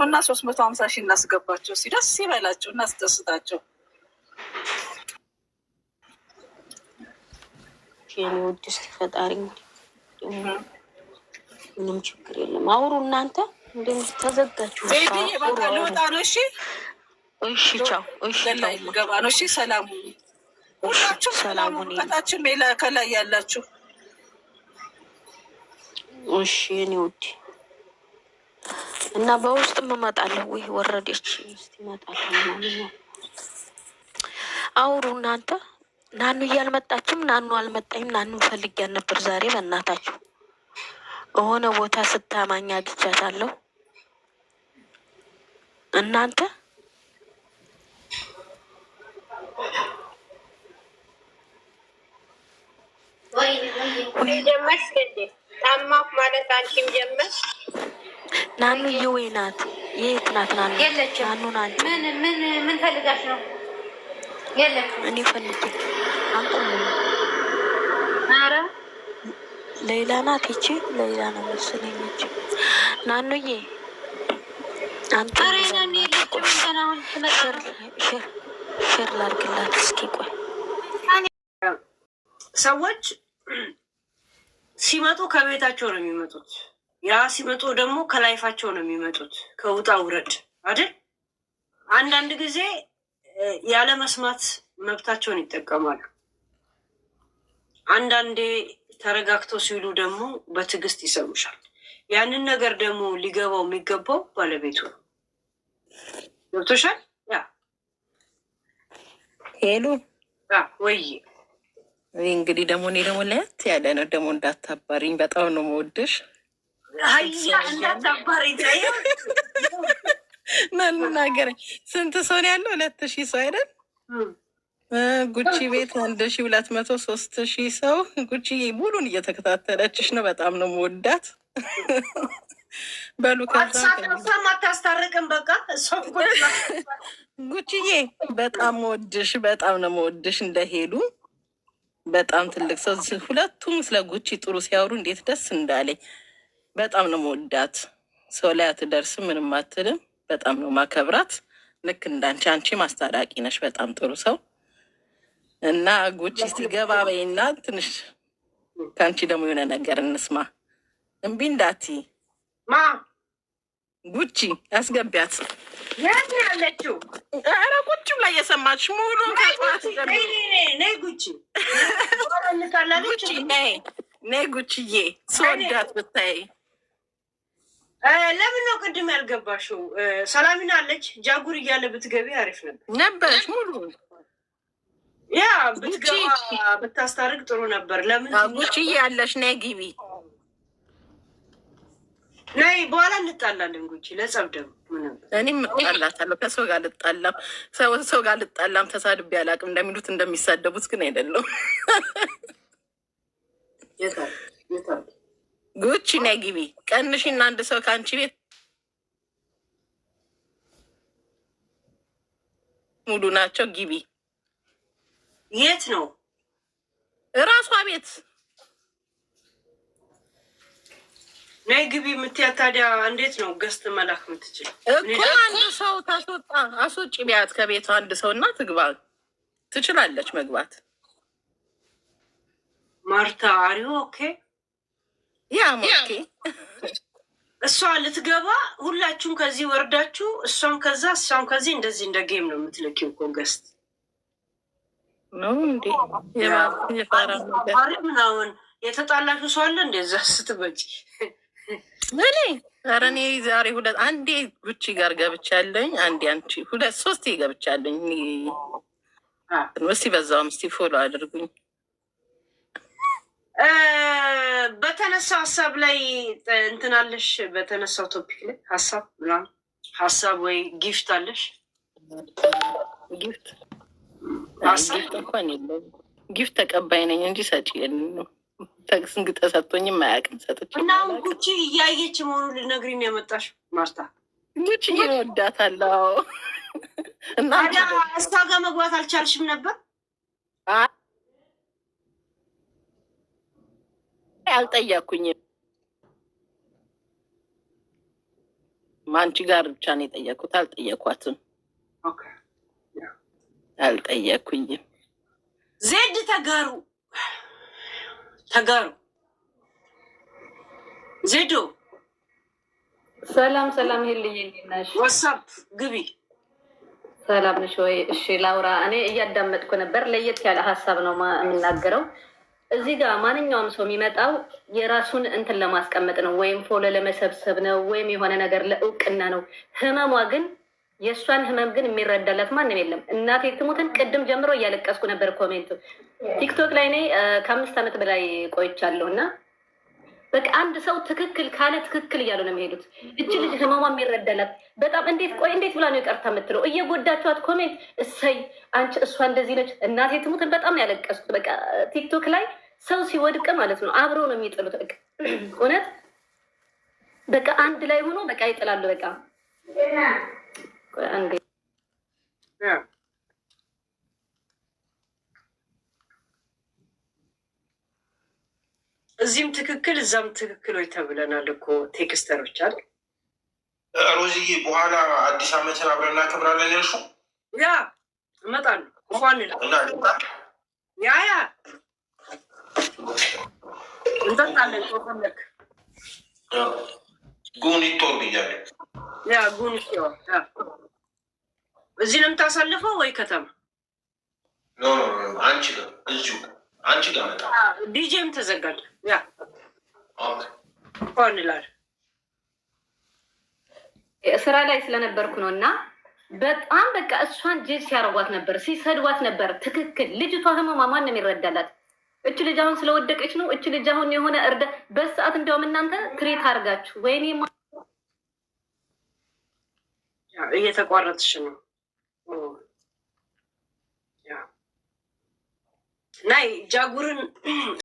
እና 350,000 እናስገባቸው። ደስ ይበላቸው፣ እናስደስታቸው። የኔ ውድ እስኪ ፈጣሪ ምንም ችግር የለም። አውሩ እናንተ ተዘጋችሁ። በቃ ልወጣ ነው። እሺ እሺ፣ ቻው። እሺ፣ ገባ ነው። እሺ፣ ሰላሙ ሁላችሁ፣ ሰላሙ ከታችም ከላይ ያላችሁ። እሺ የኔ ውድ እና በውስጥም እመጣለሁ። ወይ ወረደች። እስቲ እመጣለሁ። ማንኛውም አውሩ እናንተ። ናኑ እያልመጣችም ናኑ አልመጣኝም። ናኑ ፈልጊያን ነበር ዛሬ። በእናታችሁ የሆነ ቦታ ስታማኝ አግቻታለሁ። እናንተ ወይ ጀመርሽ እንዴ? ታማኩ ማለት አንቺም ጀመርሽ? ናኑ የወይ ናት? የት ናት ናኑ? ናኑ ናት። ምን ፈልጋሽ ነው? የለችም። እኔ ፈልጌ አንተ ኧረ ሌላ ናት። ይቺ ሌላ ነው መሰለኝ። ይቺ ናኑዬ አንተ ሸር ላድርግላት እስኪ። ቆይ ሰዎች ሲመጡ ከቤታቸው ነው የሚመጡት። ያ ሲመጡ ደግሞ ከላይፋቸው ነው የሚመጡት፣ ከውጣ ውረድ አይደል? አንዳንድ ጊዜ ያለ መስማት መብታቸውን ይጠቀማሉ። አንዳንዴ ተረጋግተው ሲሉ ደግሞ በትዕግስት ይሰሙሻል። ያንን ነገር ደግሞ ሊገባው የሚገባው ባለቤቱ ነው። ገብቶሻል? ያ ሄሉ ወይ እንግዲህ ደግሞ እኔ ደግሞ ለየት ያለ ነው ደግሞ እንዳታባሪኝ። በጣም ነው የምወድሽ። ሀያ እንዳታባሪኝ ናናገረኝ። ስንት ሰው ነው ያለው? 2,000 ሰው አይደል? ጉቺ ቤት 1,200 3,000 ሰው። ጉቺ ሙሉን እየተከታተለችሽ ነው። በጣም ነው የምወዳት። በሉ ከዛም አታስታርቅም። በቃ ጉቺዬ በጣም ወድሽ፣ በጣም ነው የምወድሽ። እንደሄዱ በጣም ትልቅ ሰው። ሁለቱም ስለ ጉቺ ጥሩ ሲያወሩ እንዴት ደስ እንዳለኝ። በጣም ነው የምወዳት። ሰው ላይ አትደርስም፣ ምንም አትልም። በጣም ነው ማከብራት። ልክ እንዳንቺ አንቺ ማስታራቂ ነሽ። በጣም ጥሩ ሰው እና ጉቺ ሲገባ በይና ትንሽ ከአንቺ ደግሞ የሆነ ነገር እንስማ። እምቢ እንዳቲ ማ ጉቺ አስገቢያት። የት ያለችው? ኧረ ቁጭ ብላ እየሰማች ሙሉ ነይ ጉቺ ጉቺ ነይ ጉቺዬ፣ ስወዳት ብታይ። ለምን ነው ቅድም ያልገባሽው? ሰላሚና አለች። ጃጉር እያለ ብትገቢ አሪፍ ነበር ነበረች ሙሉ ያ ብትገባ ብታስታርቅ ጥሩ ነበር። ለምን ጉቺዬ ያለሽ? ነይ ግቢ። ነይ በኋላ እንጣላለን። ጉቺ ለጸብ ደግሞ እኔም እጣላታለሁ። ከሰው ጋር ልጣላም ሰው ጋር ልጣላም ተሳድቤ አላውቅም። እንደሚሉት እንደሚሳደቡት ግን አይደለም። ጉቺ ነይ ግቢ። ቀንሽና አንድ ሰው ከአንቺ ቤት ሙሉ ናቸው። ግቢ። የት ነው? እራሷ ቤት። ነይ ግቢ የምትያት ታዲያ እንዴት ነው ገስት መላክ የምትችል እኮ? አንድ ሰው ታስወጣ፣ አስወጪ ቢያት ከቤቷ አንድ ሰው እና ትግባ። ትችላለች መግባት። ማርታ አሪው ኦኬ። ያ ኦኬ። እሷ ልትገባ፣ ሁላችሁም ከዚህ ወርዳችሁ፣ እሷም ከዛ እሷም ከዚህ፣ እንደዚህ እንደ ጌም ነው የምትልኪው እኮ ገስት ነው እንዴ? ምናምን የተጣላችሁ ሰው አለ እንደዛ ስትበጭ እኔ ኧረ እኔ ዛሬ አንዴ ጉቺ ጋር ገብቻለኝ። አንዴ አንቺ 2-3 ገብቻለኝ። እስቲ በዛውም እስቲ ፎሎ አድርጉኝ። በተነሳው ሀሳብ ላይ እንትናለሽ። በተነሳው ቶፒክ ላይ ሀሳብ ወይ ጊፍት አለሽ? ጊፍት እንኳን የለም። ጊፍት ተቀባይ ነኝ እንጂ ሰጪ የለም። ተግስንግ ተሰጥቶኝም አያውቅም። ሰጥቼ እና ጉቺ እያየች መሆኑን ልነግሪኝ ያመጣሽ ማርታ? ጉቺ እወዳታለሁ። እና እሷ ጋር መግባት አልቻልሽም ነበር? አልጠየኩኝም። አንቺ ጋር ብቻ ነው የጠየኩት። አልጠየኳትም፣ አልጠየኩኝም። ዜድ ተጋሩ ዜዶ ሰላም ሰላም፣ ሄልዬ እንዴት ነሽ? ዋትስአፕ ግቢ። ሰላም ነሽ ወይ? እሺ ላውራ። እኔ እያዳመጥኩ ነበር። ለየት ያለ ሀሳብ ነው የምናገረው። እዚህ ጋር ማንኛውም ሰው የሚመጣው የራሱን እንትን ለማስቀመጥ ነው፣ ወይም ፎሎ ለመሰብሰብ ነው፣ ወይም የሆነ ነገር ለእውቅና ነው። ህመሟ ግን የእሷን ህመም ግን የሚረዳላት ማንም የለም። እናቴ ትሙትን ቅድም ጀምሮ እያለቀስኩ ነበር። ኮሜንቱ ቲክቶክ ላይ እኔ ከ5 ዓመት በላይ ቆይቻለሁ እና በቃ አንድ ሰው ትክክል ካለ ትክክል እያሉ ነው የሚሄዱት። እች ልጅ ህመሟ የሚረዳላት በጣም እንዴት ብላ ነው ይቅርታ የምትለው? እየጎዳቸዋት ኮሜንት እሰይ አንቺ እሷ እንደዚህ ነች። እናቴ ትሙትን በጣም ነው ያለቀስኩት። በቃ ቲክቶክ ላይ ሰው ሲወድቅ ማለት ነው አብረው ነው የሚጥሉት። በቃ እውነት በቃ አንድ ላይ ሆኖ በቃ ይጥላሉ። በቃ አንዴ እዚህም ትክክል እዛም ትክክል ወይ ተብለናል እኮ ቴክስተሮች አለ። ሮዚዬ በኋላ አዲስ ዓመትን አብረን እናከብራለን ያልሽው? ያ እመጣለሁ እንኳን ያ እንጠጣለን። ፈለክ ጉኒቶር ብያለሁ። ያ ጉኒቶር እዚህ ነው የምታሳልፈው ወይ ከተማ? ኖ አንቺ ጋር እዚሁ አንቺ ጋር መጣ። ዲጄም ተዘጋል። ያ እንኳን ይላል ስራ ላይ ስለነበርኩ ነው እና በጣም በቃ እሷን ጄል ሲያረጓት ነበር፣ ሲሰድዋት ነበር። ትክክል ልጅቷ ህመሟ ማንም ይረዳላት። እች ልጅ አሁን ስለወደቀች ነው። እች ልጅ አሁን የሆነ በሰዓት እንዲያውም እናንተ ትሬት አድርጋችሁ ወይኔ እየተቋረጥሽ ነው ናይ ጃጉርን